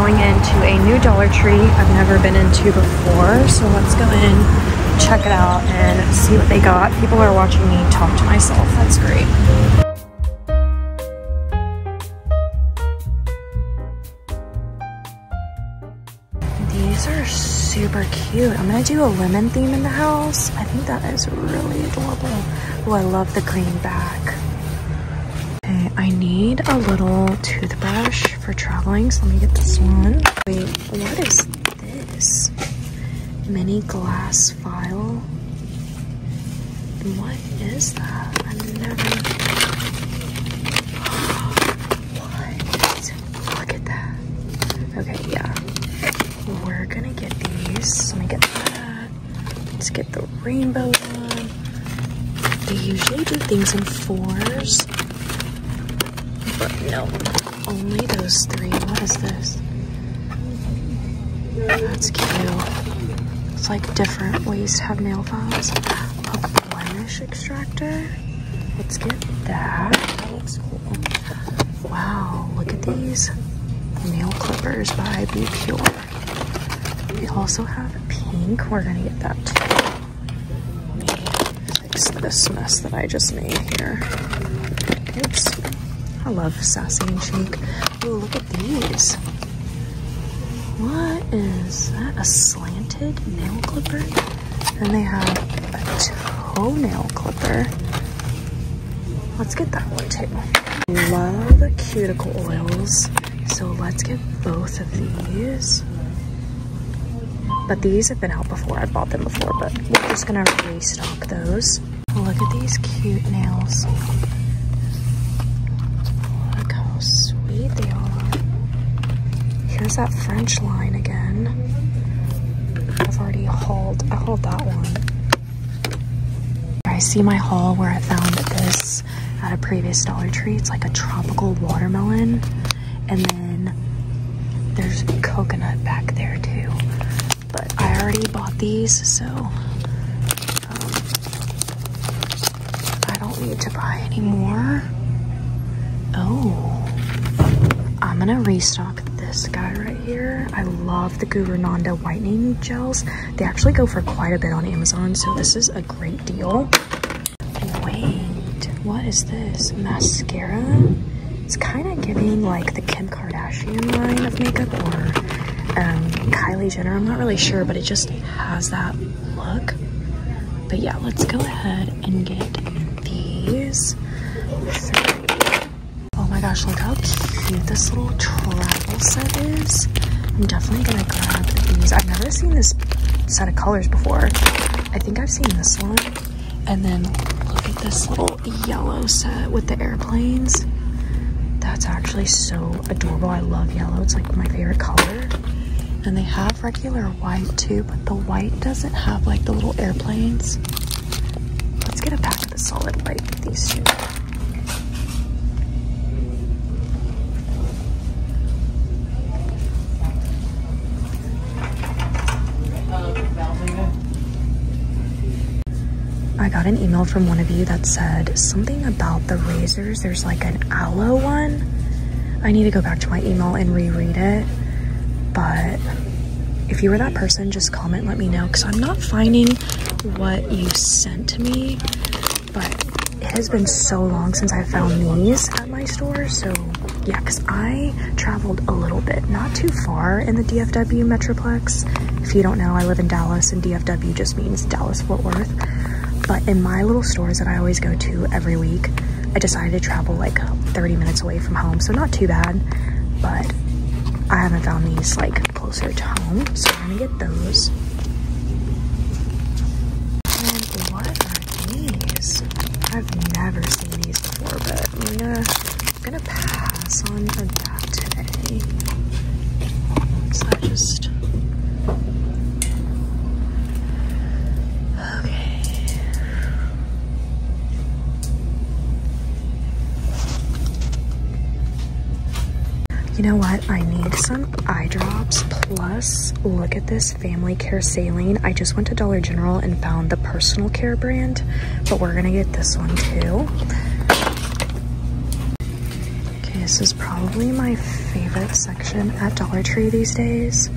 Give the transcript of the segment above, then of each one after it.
going into a new Dollar Tree I've never been into before. So let's go in, check it out, and see what they got. People are watching me talk to myself. That's great. These are super cute. I'm gonna do a lemon theme in the house. I think that is really adorable. Oh, I love the green back. Okay, I need a little toothbrush for traveling, so let me get this one. Wait, what is this? Mini glass file. What is that? I've never... What? Look at that. Okay, yeah. We're gonna get these. Let me get that. Let's get the rainbow one. They usually do things in 4s. But no, only those 3. What is this? That's cute. It's like different ways to have nail files. A blemish extractor. Let's get that. That looks cool. Wow, look at these nail clippers by Be Pure. We also have pink. We're gonna get that too. Let me fix this mess that I just made here. Oops. I love sassy and chic. Ooh, look at these. What is that? A slanted nail clipper? And they have a toenail clipper. Let's get that one too. Love cuticle oils. So let's get both of these. But these have been out before. I bought them before, but we're just gonna restock those. Look at these cute nails. Look how sweet they are. Here's that French line again. I hauled that one. I see my haul where I found this at a previous Dollar Tree. It's like a tropical watermelon. And then there's coconut back there too. But I already bought these, so I don't need to buy any more. Oh, I'm gonna restock this guy right here. I love the Guru Nanda whitening gels. They actually go for quite a bit on Amazon, so this is a great deal. Wait, what is this? Mascara? It's kind of giving like the Kim Kardashian line of makeup or Kylie Jenner. I'm not really sure, but it just has that look. But yeah, let's go ahead and get these 3. Oh my gosh, look how cute this little travel set is. I'm definitely gonna grab these. I've never seen this set of colors before. I think I've seen this one. And then look at this little yellow set with the airplanes. That's actually so adorable. I love yellow. It's like my favorite color. And they have regular white too, but the white doesn't have like the little airplanes. Let's get a pack of the solid white with these two. I got an email from one of you that said something about the razors. There's like an aloe one. I need to go back to my email and reread it. But if you were that person, just comment, let me know, because I'm not finding what you sent to me. But it has been so long since I found these at my store. So yeah, because I traveled a little bit, not too far in the DFW Metroplex. If you don't know, I live in Dallas, and DFW just means Dallas-Fort Worth. But in my little stores that I always go to every week, I decided to travel like 30 minutes away from home. So not too bad, but I haven't found these like closer to home. So I'm gonna get those. And what are these? I've never seen these before, but I'm gonna pass on for that today. So I just... You know what? I need some eye drops. Plus, look at this Family Care Saline. I just went to Dollar General and found the personal care brand, but we're gonna get this one too. Okay, This is probably my favorite section at Dollar Tree these days.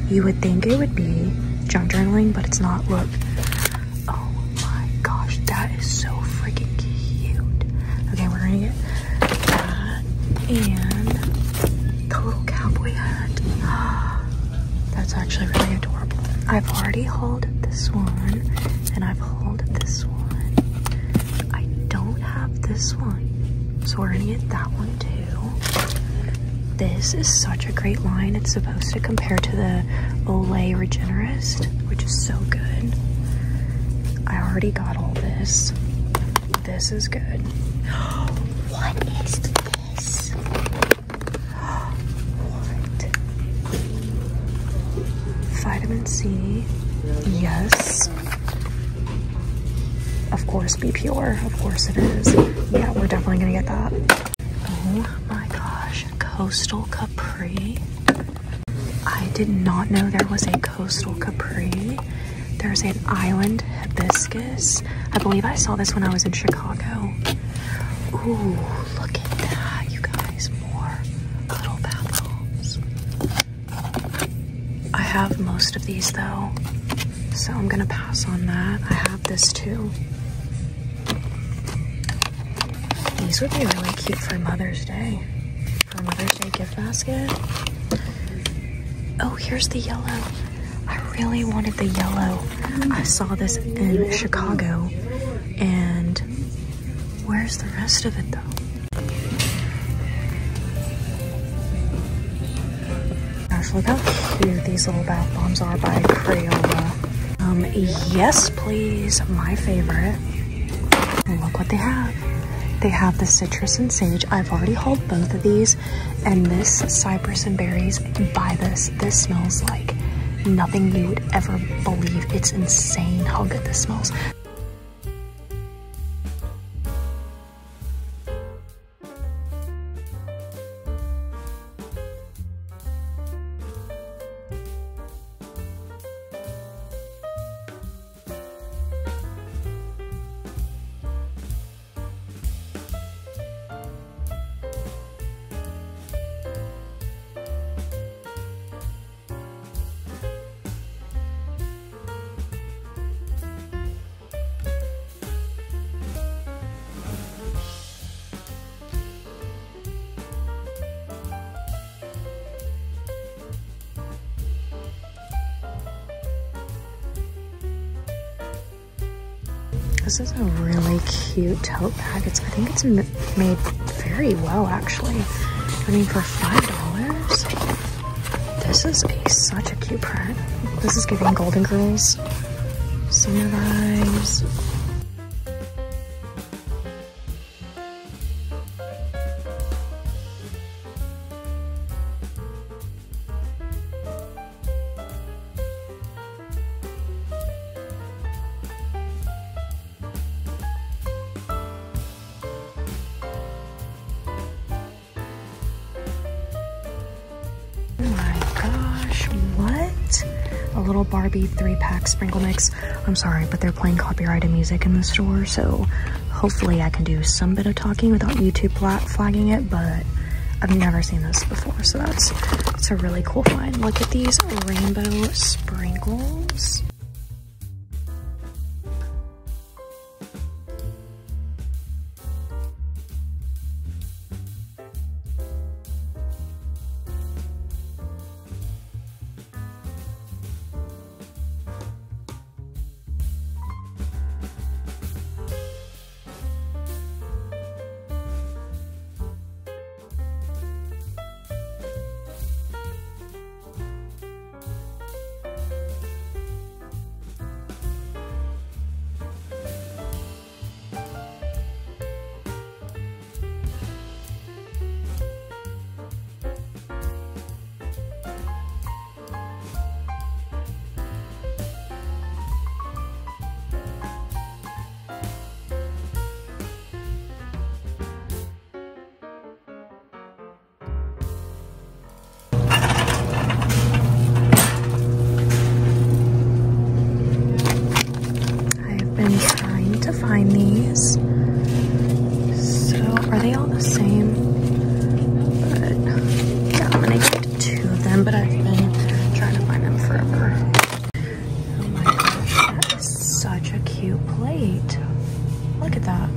You would think it would be junk journaling, but it's not. Look. Oh my gosh, that is so freaking cute. Okay, we're gonna get that and the little cowboy hat. That's actually really adorable. I've already hauled this one and I've hauled this one. I don't have this one, so we're gonna get that one too. This is such a great line. It's supposed to compare to the Olay Regenerist, which is so good. I already got all this. This is good. What is this? What? Vitamin C. Yes. Of course, be pure. Of course it is. Yeah, we're definitely gonna get that. Oh my gosh. Coastal Capri. I did not know there was a Coastal Capri. There's an Island Hibiscus. I believe I saw this when I was in Chicago. Ooh, look at that, you guys. More little bath bombs. I have most of these though, so I'm gonna pass on that. I have this too. These would be really cute for Mother's Day. For Mother's Day gift basket. Oh, here's the yellow. I really wanted the yellow. I saw this in Chicago. And where's the rest of it though? Gosh, look how cute these little bath bombs are by Crayola. Yes, please. My favorite. And look what they have. They have the citrus and sage. I've already hauled both of these. And this cypress and berries, buy this. This smells like nothing you would ever believe. It's insane how good this smells. This is a really cute tote bag. I think it's made very well, actually. I mean, for $5, this is such a cute print. This is giving Golden Girls summer vibes. A little Barbie 3-pack sprinkle mix. I'm sorry, but they're playing copyrighted music in the store, so hopefully I can do some bit of talking without YouTube flagging it, but I've never seen this before, so it's a really cool find. Look at these rainbow sprinkles. look at that.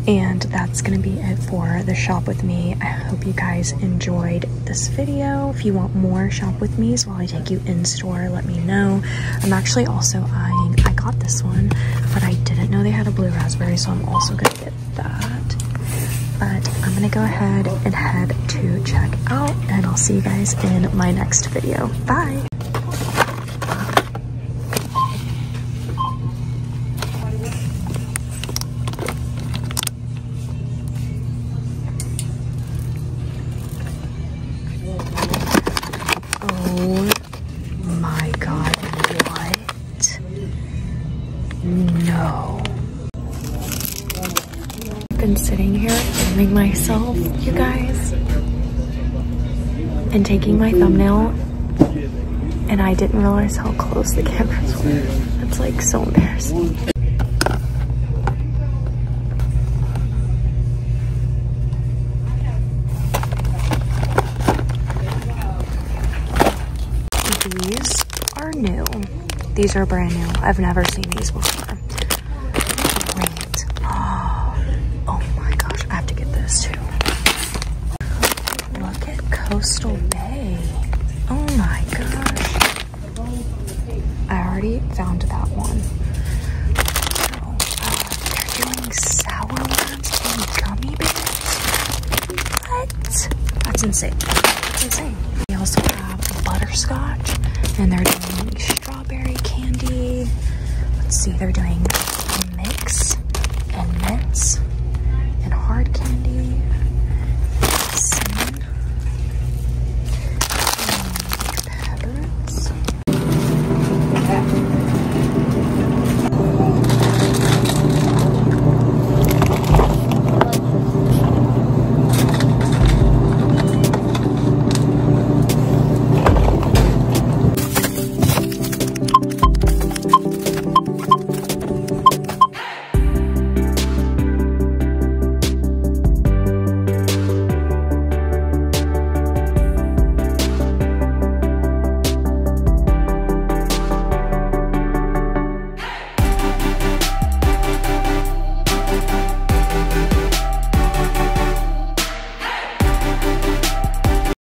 And that's gonna be it for the shop with me. I hope you guys enjoyed this video. If you want more shop with me's while I take you in store, let me know. I'm actually also eyeing, I got this one, but I didn't know they had a blue raspberry, so I'm also gonna get that. But I'm gonna go ahead and head to check out, and I'll see you guys in my next video. Bye. Oh my god, what? No. I've been sitting here filming myself, you guys, and taking my thumbnail, and I didn't realize how close the cameras were. It's like so embarrassing. These are new. These are brand new. I've never seen these before. Great. Oh my gosh, I have to get this too. Look at Coastal Bay. Oh my gosh. I already found that one. They're doing sour ones and gummy bears? What? That's insane. That's insane. We also have butterscotch, and they're doing strawberry candy. Let's see, they're doing